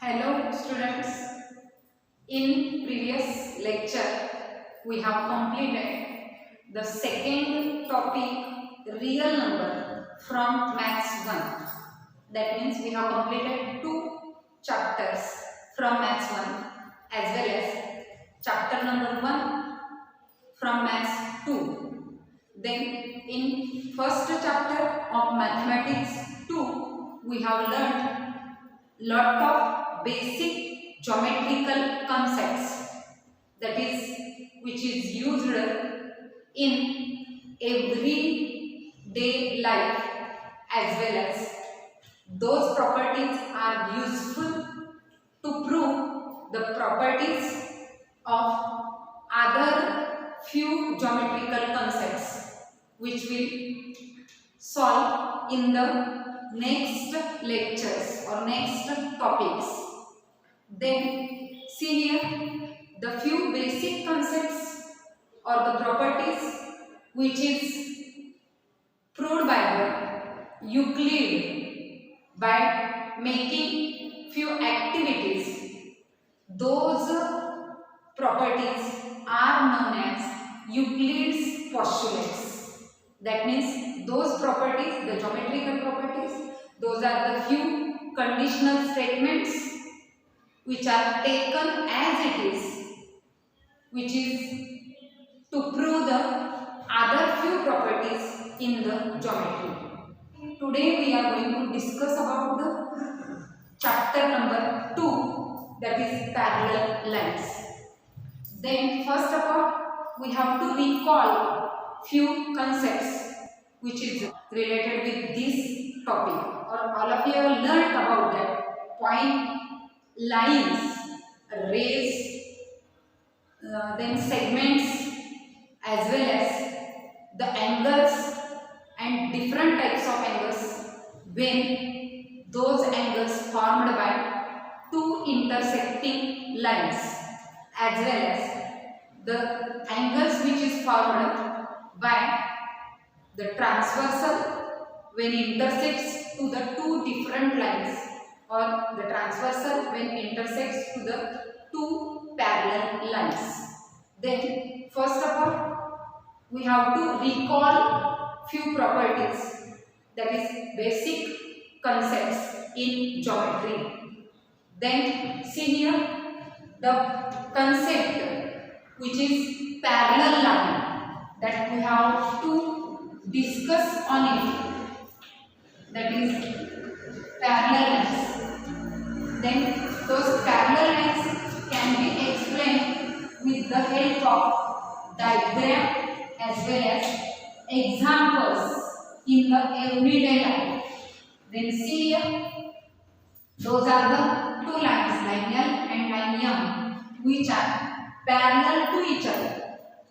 Hello students, in previous lecture we have completed the second topic real number from maths 1. That means we have completed two chapters from maths 1 as well as chapter number 1 from maths 2. Then in first chapter of mathematics 2 we have learned lot of basic geometrical concepts, that is which is used in everyday life, as well as those properties are useful to prove the properties of other few geometrical concepts which will solve in the next lectures or next topics. Then see here the few basic concepts or the properties which is proved by the Euclid by making few activities. Those properties are known as Euclid's postulates. That means those properties, the geometrical properties, those are the few conditional statements which are taken as it is, which is to prove the other few properties in the geometry. Today we are going to discuss about the chapter number 2, that is parallel lines. Then first of all we have to recall few concepts which is related with this topic, or all of you have learned about that point, lines, rays, then segments, as well as the angles and different types of angles when those angles formed by two intersecting lines, as well as the angles which is formed by the transversal when intersects to the two different lines, or the transversal when intersects to the two parallel lines. Then first of all we have to recall few properties, that is basic concepts in geometry. Then see here the concept which is parallel line, that we have to discuss on it, that is parallel lines. Then those parallel lines can be explained with the help of diagram as well as examples in the everyday life. Then see here, those are the two lines, line L and line M, which are parallel to each other.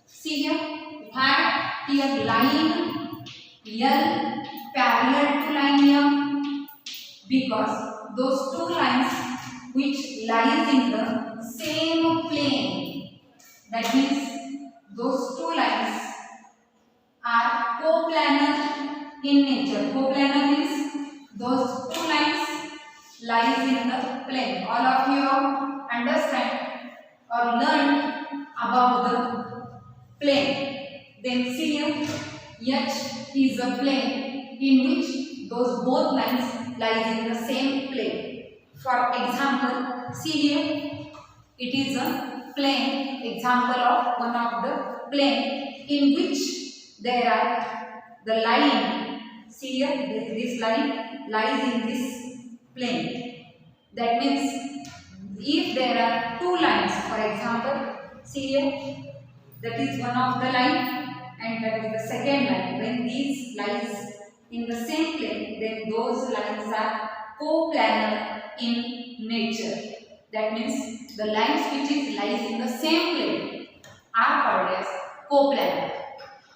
See here, had here line L parallel to line M because those two lines which lies in the same plane, that means those two lines are coplanar in nature. Coplanar means those two lines lies in the plane. All of you have understand or learned about the plane. Then see here, H is a plane in which those both lines lies in the same plane. For example, see here, it is a plane, example of one of the plane in which there are the line. See here, this line lies in this plane. That means if there are two lines, for example, see here, that is one of the line and that is the second line. When these lies in the same plane, then those lines are coplanar in nature. That means the lines which is lies in the same plane are called as coplanar.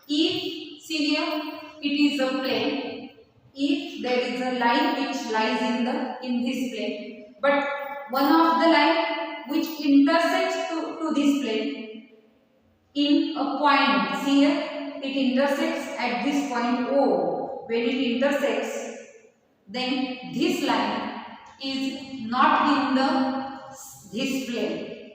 If see here, it is a plane, if there is a line which lies in this plane, but one of the line which intersects to this plane in a point, see here, it intersects at this point O. When it intersects, then this line is not in this plane.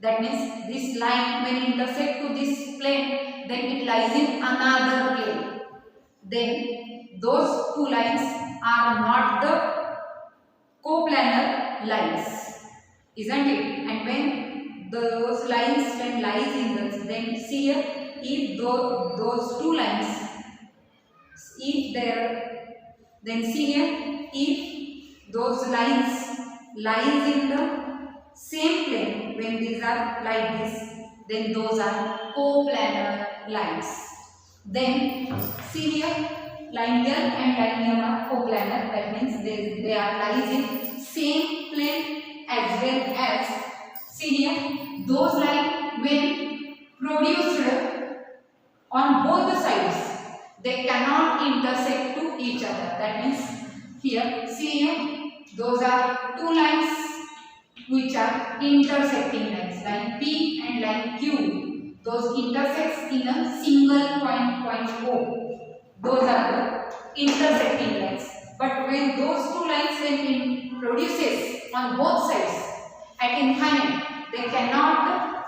That means this line when intersect to this plane, then it lies in another plane. Then those two lines are not the coplanar lines, isn't it? And when those lines when lies in this, then see here, if those two lines, if there, then see here, if those lines lies in the same plane, when these are like this, then those are coplanar lines. Then see here, line L and line M are coplanar. That means they are lies in same plane, as well as see here, those lines when produced on both the sides, they cannot intersect to each other. That means here, see here, those are two lines which are intersecting lines, line P and line Q. Those intersects in a single point O. Those are the intersecting lines. But when those two lines when produces on both sides at infinite, they cannot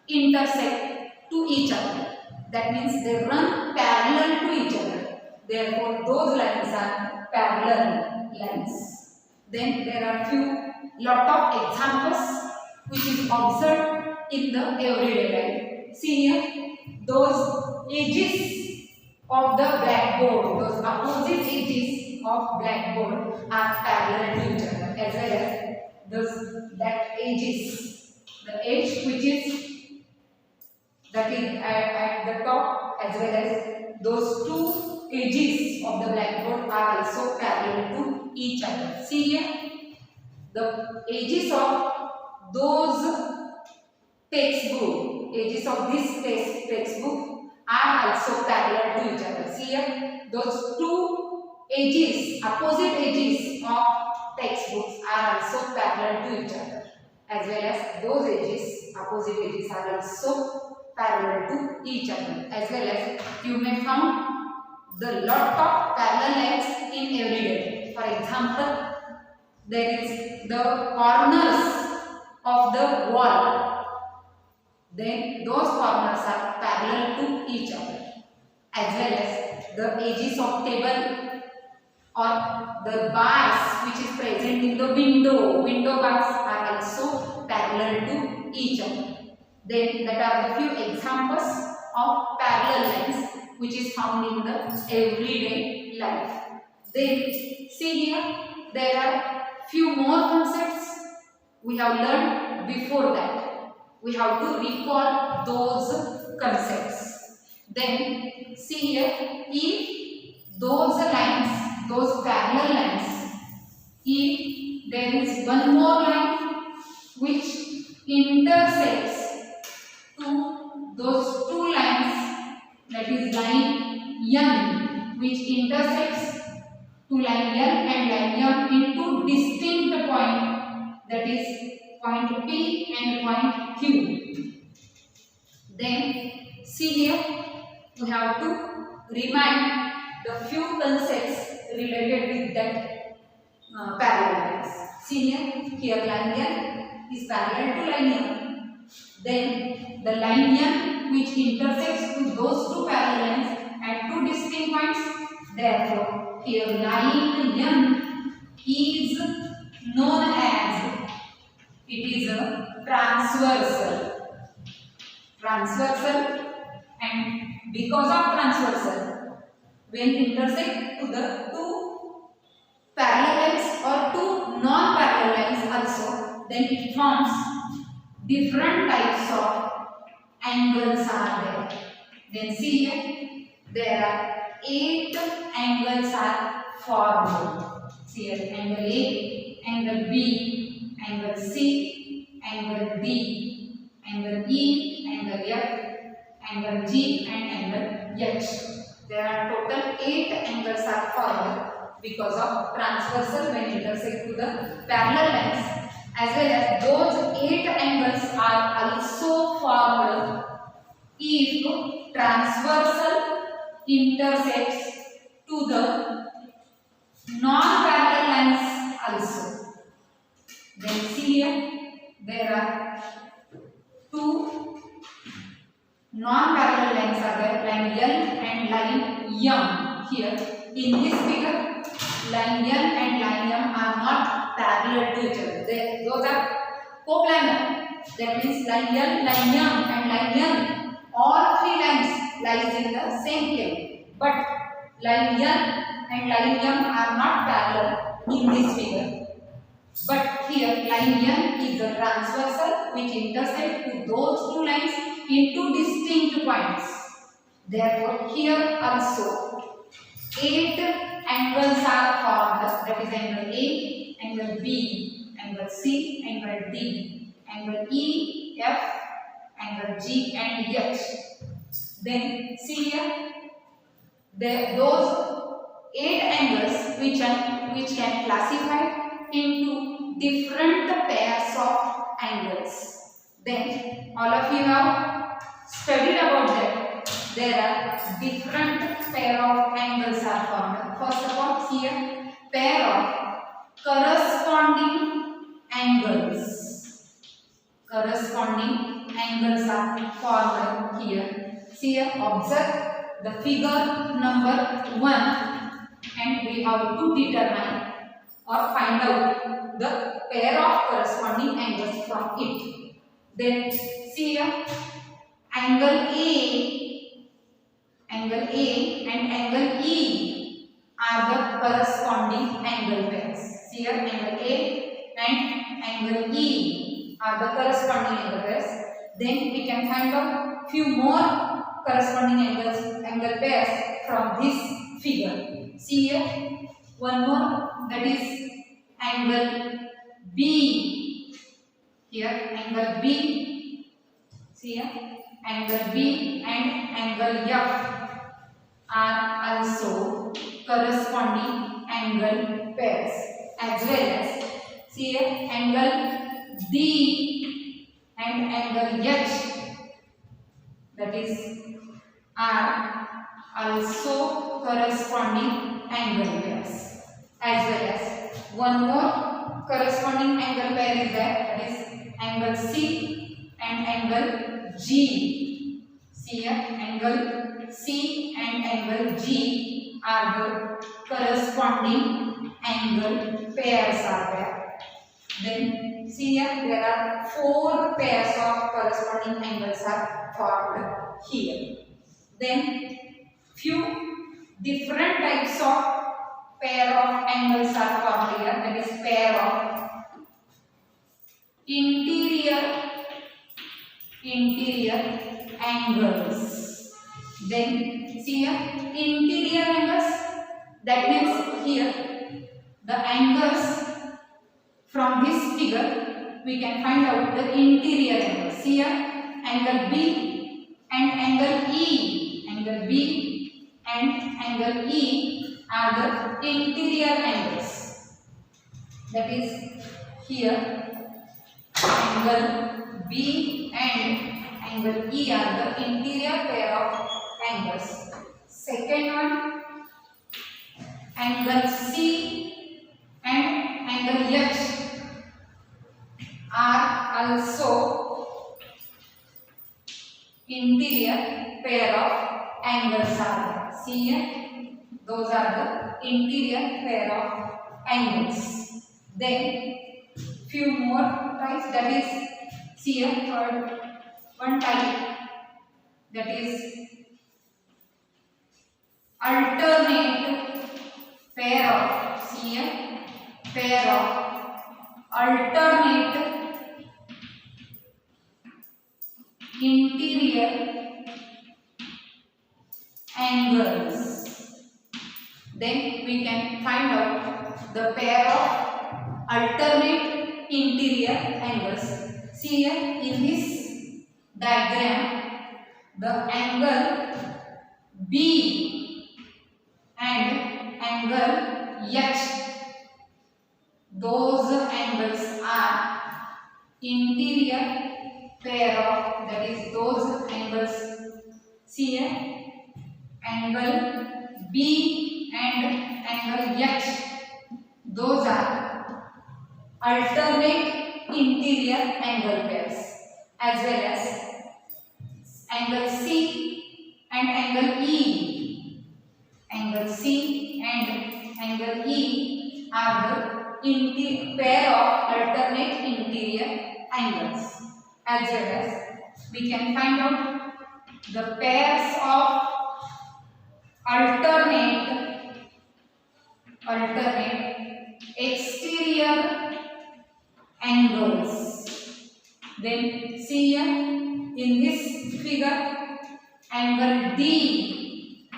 intersect to each other. That means they run parallel to each other. Therefore, those lines are parallel lines. Then there are lot of examples which is observed in the everyday life. See here, those edges of the blackboard, those opposite edges of blackboard are parallel to each other, as well as that edges, the edge which is at the top, as well as those two edges of the blackboard are also parallel to each other. See here, the edges of those edges of this textbook are also parallel to each other. See here, those two edges, opposite edges of textbooks are also parallel to each other, as well as those edges, opposite edges are also parallel to each other, as well as you may find the lot of parallel lines in everyday. For example, there is the corners of the wall, then those corners are parallel to each other, as well as the edges of table or the bars which is present in the window bars are also parallel to each other. Then that are the few examples of parallel lines which is found in the everyday life. Then see here, there are few more concepts we have learned before that. We have to recall those concepts. Then see here, if those lines, those parallel lines, if there is one more line which intersects to those two lines, that is line N, which intersects to line L and line M in two distinct points, that is point P and point Q. Then see here, we have to remind the few concepts related with that parallel lines. See here line N is parallel to line M. Then the line N which intersects to those two parallel lines at two distinct points. Therefore, here line N is known as, it is a transversal, and because of transversal, when intersect to the two parallel lines or two non-parallel lines also, then it forms different types of angles are there. Then see here, there are 8 angles are formed. See here, angle A, angle B, angle C, angle D, angle E, angle F, angle G and angle H. There are total 8 angles are formed because of transversal when intersect to the parallel lines, as well as those 8 angles are also formed if transversal intersects to the non-parallel lines also. here there are two non-parallel lines are there, line L and line M. Here in this figure, line L and line M are not parallel to each other. Those are coplanar. That means line L, line M and line N, all three lines lies in the same plane. But line L and line M are not parallel in this figure. But here line N is a transversal which intersects to those two lines in two distinct points. Therefore, here also 8 angles are formed. That is angle A, angle B, angle C, angle D, angle E, F, angle G and H. Then see here, those 8 angles which can classify into different pairs of angles. Then all of you have studied about that. There are different pair of angles are formed. First of all, here pair of corresponding angles. Corresponding angles are formed here. See here, observe the figure number 1 and we have to determine or find out the pair of corresponding angles from it. Then see here, angle A and angle E are the corresponding angle pairs. See here, angle A and angle E are the corresponding angle pairs. Then we can find out few more corresponding angle pairs from this figure. See here, one more, that is angle B. Here angle B. See here, angle B and angle F are also corresponding angle pairs, as well as see here, angle D and angle H, that is are also corresponding angle pairs, as well as one more corresponding angle pair is there, that is angle C and angle G. See here, angle C and angle G are the corresponding angle pairs are there. Then see here, there are 4 pairs of corresponding angles are formed here. Then few different types of pair of angles are formed here, that is pair of interior angles. Then see here, interior angles, that means here the angles from this figure we can find out the interior angles. See here, angle B and angle E, angle B and angle E are the interior angles. That is here angle B and angle E are the interior pair of angles. Second one, angle C and angle H are also interior pair of angles are there. See here, those are the interior pair of angles. Then few more types, that is see here, third one type, that is alternate pair of, see here, pair of alternate interior angles. Then we can find out the pair of alternate interior angles. See here, in this diagram, the angle B and angle H, those angles are interior pair of, that is those angles. See here, angle B and angle H, those are alternate interior angle pairs, as well as angle C and angle E. Angle C and angle E are the pair of alternate interior angles, as well as we can find out the pairs of alternate exterior angles. Then see here in this figure, angle D,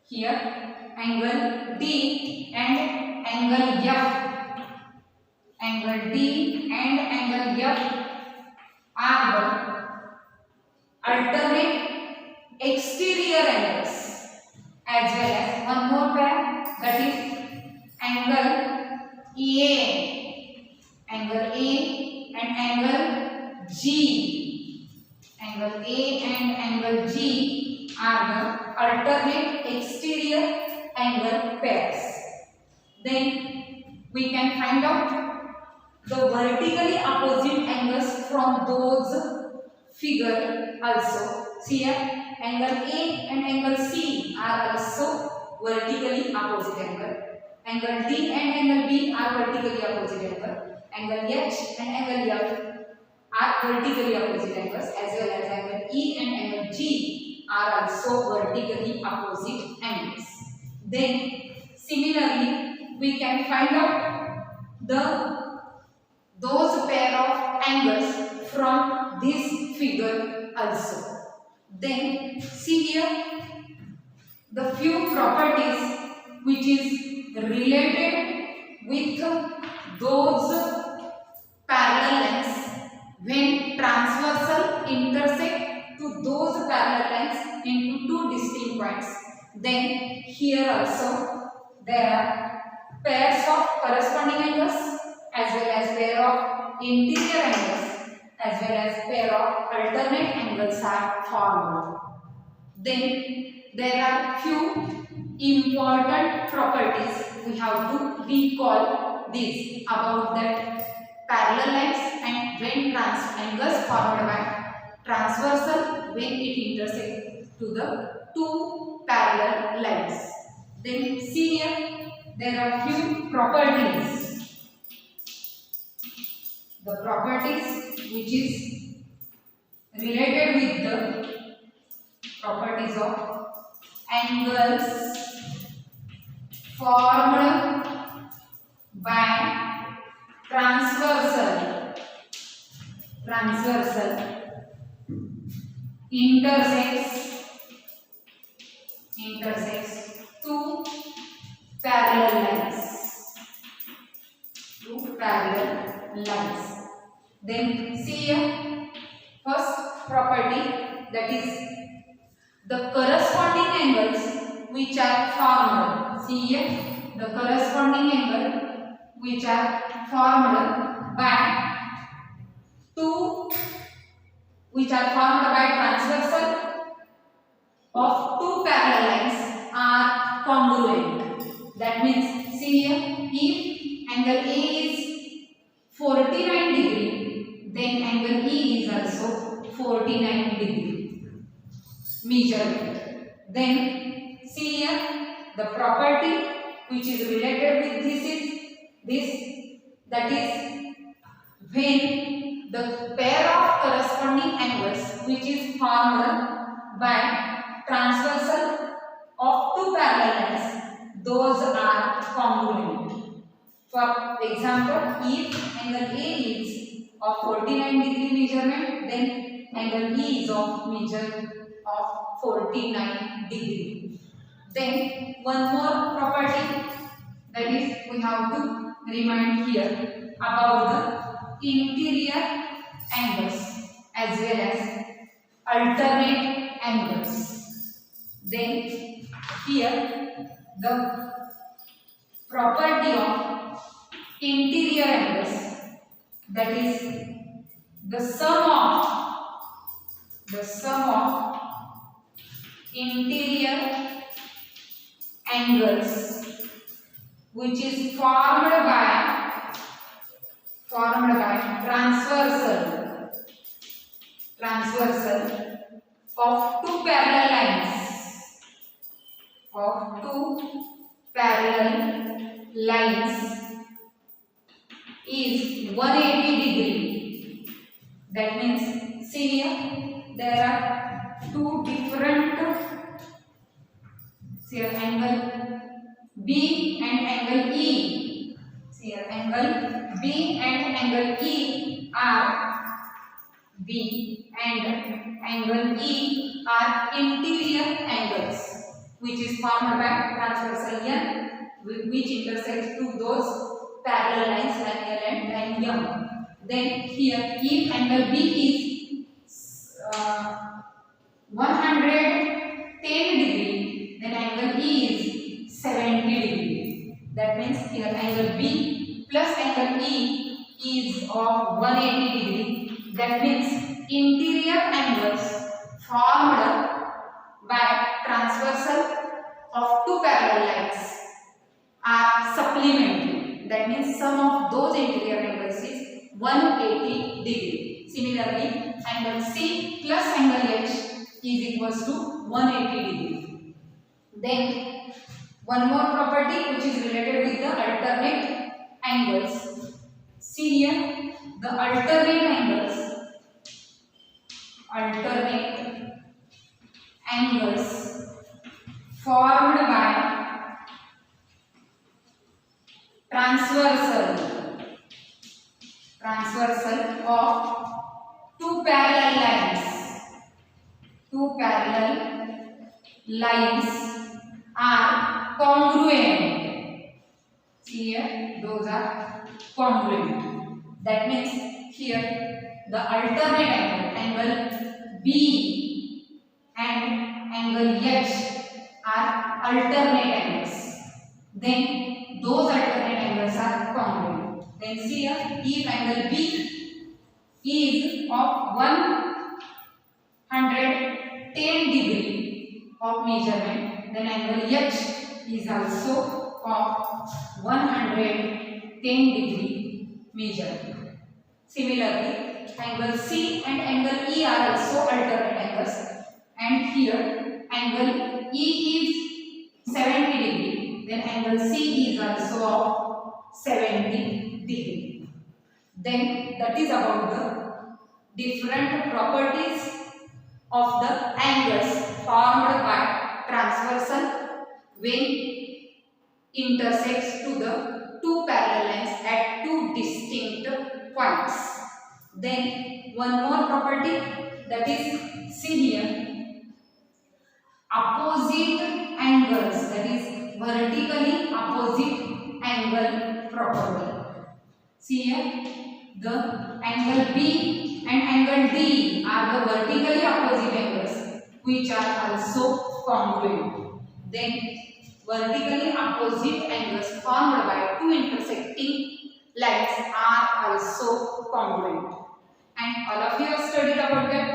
here angle D and angle F. Angle D and angle F are the alternate exterior angles, as well as one more pair, that is angle A. Angle A and angle G. Angle A and angle G are the alternate exterior angle pairs. Then we can find out the vertically opposite angles from those figure also. See here, angle A and angle C are also vertically opposite angle. Angle D and angle B are vertically opposite angle. Angle H and angle F are vertically opposite angles, as well as angle E and angle G are also vertically opposite angles. Then similarly we can find out those pair of angles from this figure also. Then see here the few properties which is related with those parallel lines when transversal intersect to those parallel lines into two distinct points. Then here also there are pairs of corresponding angles, as well as pair of interior angles, as well as pair of alternate angles are formed. Then there are few important properties we have to recall this about that parallel lines and when angles formed by transversal when it intersects to the two parallel lines. Then see here there are few properties. The properties which is related with the properties of angles formed by transversal intersects two parallel lines. Then see here first property, that is the corresponding angles which are formed. See here the corresponding angle which are formed by transversal of two parallel lines are congruent. That means see here, if angle A is 49 degree, then angle E is also 49 degree measurement. Then see here the property which is related with this is this, that is when the pair of corresponding angles which is formed by transversal of two parallel lines, those are congruent. For example, if angle A is of 49 degree measurement, then angle E is of measure of 49 degree. Then one more property, that is we have to remind here about the interior angles as well as alternate angles. Then here the property of interior angles, that is the sum of interior angles which is formed by formed by transversal of two parallel lines is 180 degree. That means, see here, there are two different, see here, angle B and angle E. See here, angle B and angle E are interior angles, which is formed by transversal N, which intersects to those parallel lines like L and M. Then here, if angle B is 110 degree, then angle E is 70 degree. That means here angle B plus angle E is of 180 degree. That means interior angles formed by transversal of two parallel lines are supplementary. That means sum of those interior angles is 180 degree. Similarly, angle C plus angle H is equals to 180 degree. Then one more property which is related with the alternate angles. See here, the alternate angles formed by transversal of two parallel lines are congruent. See here, those are congruent. That means here the alternate angle B and angle H are alternate angles. Then those alternate angles are congruent. Then see here, if angle B is of 110 degree of measurement, then angle H is also of 110 degree measurement. Similarly, angle C and angle E are also alternate angles, and here angle E is 70 degree, then angle C is also of 70 degree. Then that is about the different properties of the angles formed by transversal when intersects to the two parallel lines at two distinct points. Then one more property, that is, see here, opposite angles, that is vertically opposite angle property. See here, the angle B and angle D are the vertically opposite angles which are also congruent. Then vertically opposite angles formed by two intersecting lines are also congruent. And all of you have studied about that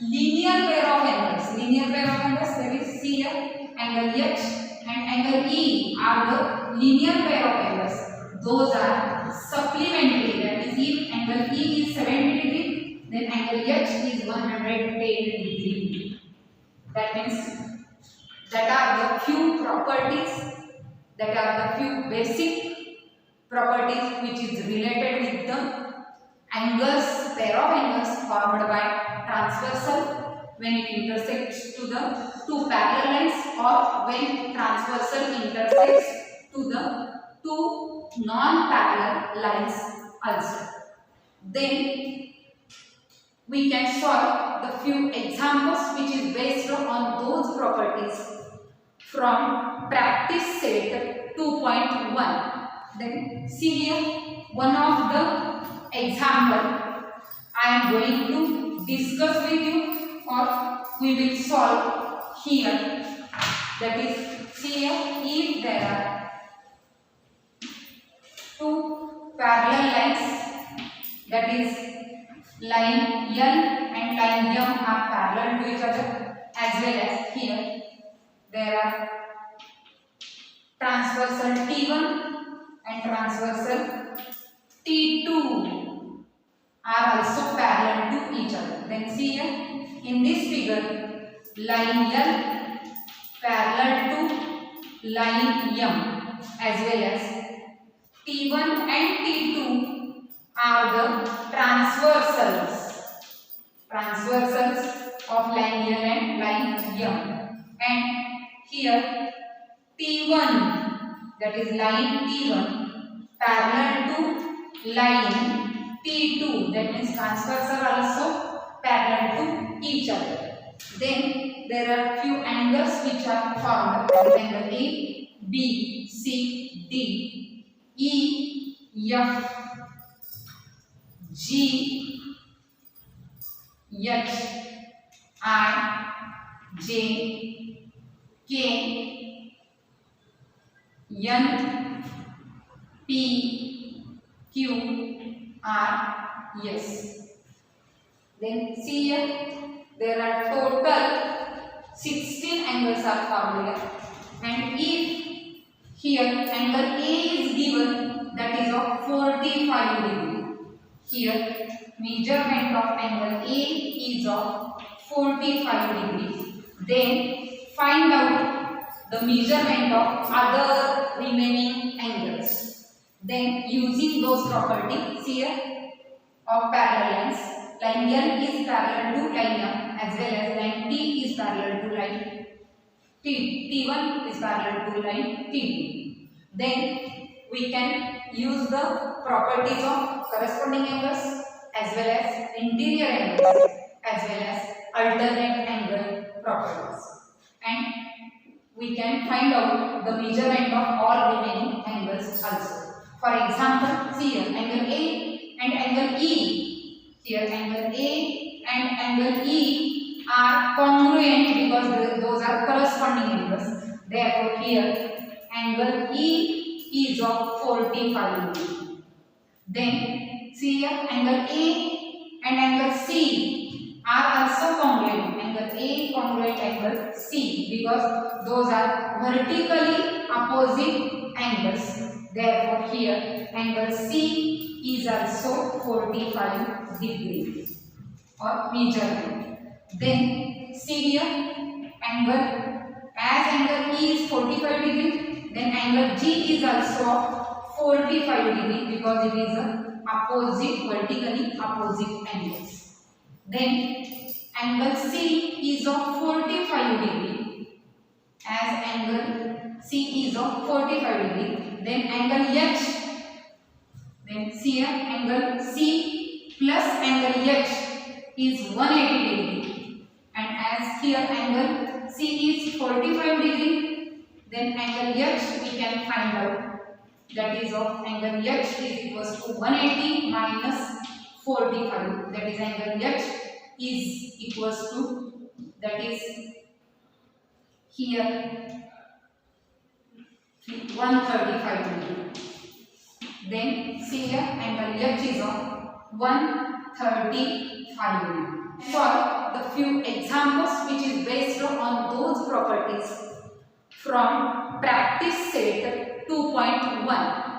linear pair of angles. Linear pair of angles, that is, see here, angle H and angle E are the linear pair of angles. Those are supplementary. That is, if angle E is 70 degree, then angle H is 110 degree. That means that are the few properties, that are the few basic properties which is related with the angles, pair of angles formed by transversal when it intersects to the two parallel lines, or when transversal intersects to the two non-parallel lines also. Then we can solve the few examples which is based on those properties from practice set 2.1. Then see here, one of the example I am going to discuss with you, or we will solve here. That is, see here, if there are two parallel lines, that is line L and line M are parallel to each other, as well as here there are transversal T1 and transversal T2 are also parallel to each other. Then see here in this figure, line L parallel to line M, as well as T1 and T2 are the transversals of line L and line M. And here T1, that is line T1 parallel to line T2, that means transversal also parallel to each other. Then there are few angles which are formed, angle A, B, C, D, E, F, G, H, I, J, K, N, P, Q, R, S. Then see here, there are total 16 angles are formed here. And if here angle A is given, that is of 45 degree. Here measurement of angle A is of 45 degrees. Then find out the measurement of other remaining angles. Then using those properties here of parallel lines, line L is parallel to line M, as well as line T is parallel to line T1 is parallel to line T2. Then we can use the properties of corresponding angles as well as interior angles as well as alternate angle properties. And we can find out the measurement of all remaining angles also. For example, see here angle A and angle E. Here angle A and angle E are congruent because those are corresponding angles. Therefore, here angle E is of 45 degree. Then see here angle A and angle C are also congruent. Angle A congruent angle C because those are vertically opposite angles. Therefore, here angle C is also 45 degrees or measurement. Then see here angle, as angle E is 45 degree, then angle G is also 45 degree because it is a opposite, vertically opposite angles. Then angle C is of 45 degree, as angle C is of 45 degree. Then angle H, then see here angle C plus angle H is 180 degree, and as here angle C is 45 degree, then angle H we can find out, that is of angle H is equals to 180 minus 45, that is angle H is equals to, that is here 135 degree. Then see here angle H is of 135 degree. For the few examples which is based on those properties from practice set 2.1.